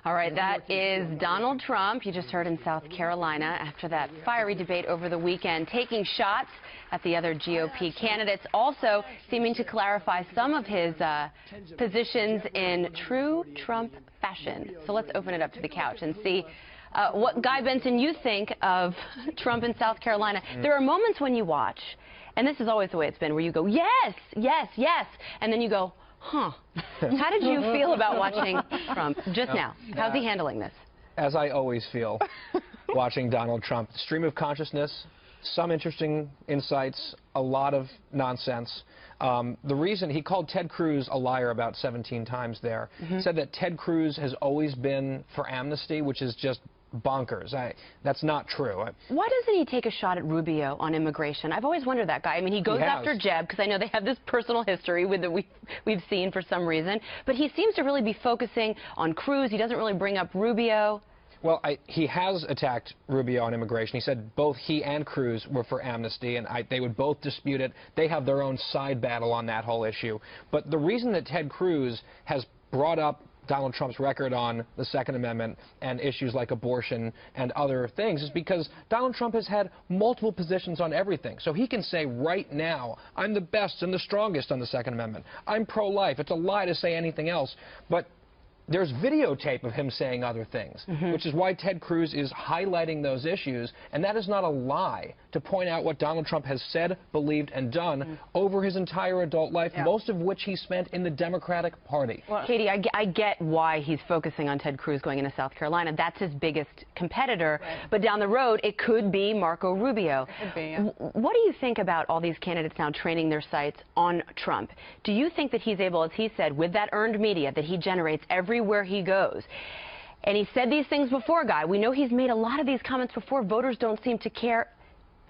All right, that is Donald Trump. You just heard in South Carolina after that fiery debate over the weekend, taking shots at the other GOP candidates, also seeming to clarify some of his positions in true Trump fashion. So let's open it up to the couch and see what, Guy Benson, you think of Trump in South Carolina. There are moments when you watch, and this is always the way it's been, where you go, yes, yes, yes, and then you go, huh. How did you feel about watching Trump just now? How's he handling this? As I always feel watching Donald Trump. Stream of consciousness, some interesting insights, a lot of nonsense. The reason he called Ted Cruz a liar about 17 times there, said that Ted Cruz has always been for amnesty, which is just bonkers. That's not true. Why doesn't he take a shot at Rubio on immigration? I've always wondered that guy. I mean, he goes after Jeb because I know they have this personal history with that we've seen for some reason, but he seems to really be focusing on Cruz. He doesn't really bring up Rubio. Well, he has attacked Rubio on immigration. He said both he and Cruz were for amnesty, and they would both dispute it. They have their own side battle on that whole issue. But the reason that Ted Cruz has brought up Donald Trump's record on the Second Amendment and issues like abortion and other things is because Donald Trump has had multiple positions on everything. So he can say right now, I'm the best and the strongest on the Second Amendment. I'm pro-life. It's a lie to say anything else. But there's videotape of him saying other things, which is why Ted Cruz is highlighting those issues. And that is not a lie to point out what Donald Trump has said, believed, and done over his entire adult life, most of which he spent in the Democratic Party. Well, Katie, I get why he's focusing on Ted Cruz going into South Carolina. That's his biggest competitor. Right. But down the road, it could be Marco Rubio. It could be, yeah. What do you think about all these candidates now training their sights on Trump? Do you think that he's able, as he said, with that earned media that he generates everywhere he goes? And he said these things before, Guy. We know he's made a lot of these comments before. Voters don't seem to care.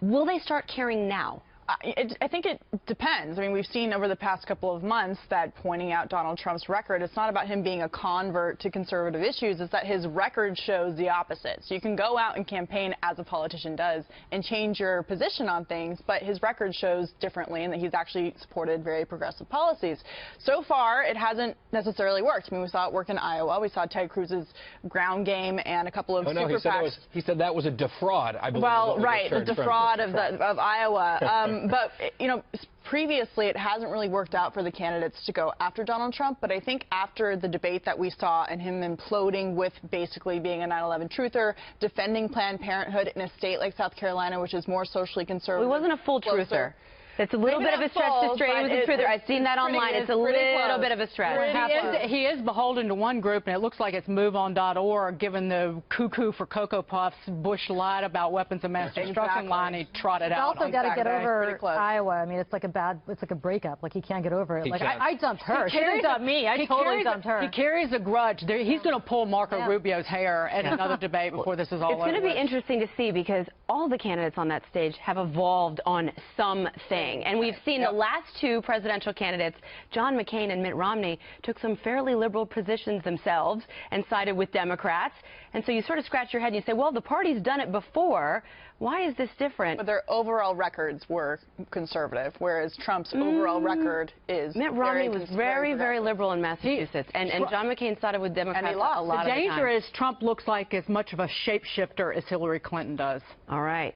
Will they start caring now? I think it depends. I mean, we've seen over the past couple of months that pointing out Donald Trump's record, it's not about him being a convert to conservative issues. It's that his record shows the opposite. So you can go out and campaign as a politician does and change your position on things, but his record shows differently and that he's actually supported very progressive policies. So far, it hasn't necessarily worked. I mean, we saw it work in Iowa. We saw Ted Cruz's ground game and a couple of super PACs. He said that was a defraud, I believe. Well, right, the defraud of Iowa. But, you know, previously it hasn't really worked out for the candidates to go after Donald Trump. But I think after the debate that we saw and him imploding with basically being a 9/11 truther, defending Planned Parenthood in a state like South Carolina, which is more socially conservative. Well, he wasn't a full truther. It's a little bit of a stretch to straight with the truther. I've seen that online. It's a little bit of a stretch. He is beholden to one group, and it looks like it's MoveOn.org, given the cuckoo for Cocoa Puffs Bush lied about weapons of mass destruction line he trotted out. He's also got to get over Iowa. I mean, it's like a breakup. Like, he can't get over it. Like, I dumped her. She didn't dump me. I totally dumped her. He carries a grudge. He's going to pull Marco Rubio's hair at another debate before this is all over. It's going to be interesting to see because all the candidates on that stage have evolved on something. And we've seen the last two presidential candidates, John McCain and Mitt Romney, took some fairly liberal positions themselves and sided with Democrats. And so you sort of scratch your head and you say, well, the party's done it before. Why is this different? But their overall records were conservative, whereas Trump's overall record is Mitt Romney was very, very liberal in Massachusetts, and John McCain sided with Democrats a lot of the time. The danger is Trump looks like as much of a shapeshifter as Hillary Clinton does. All right.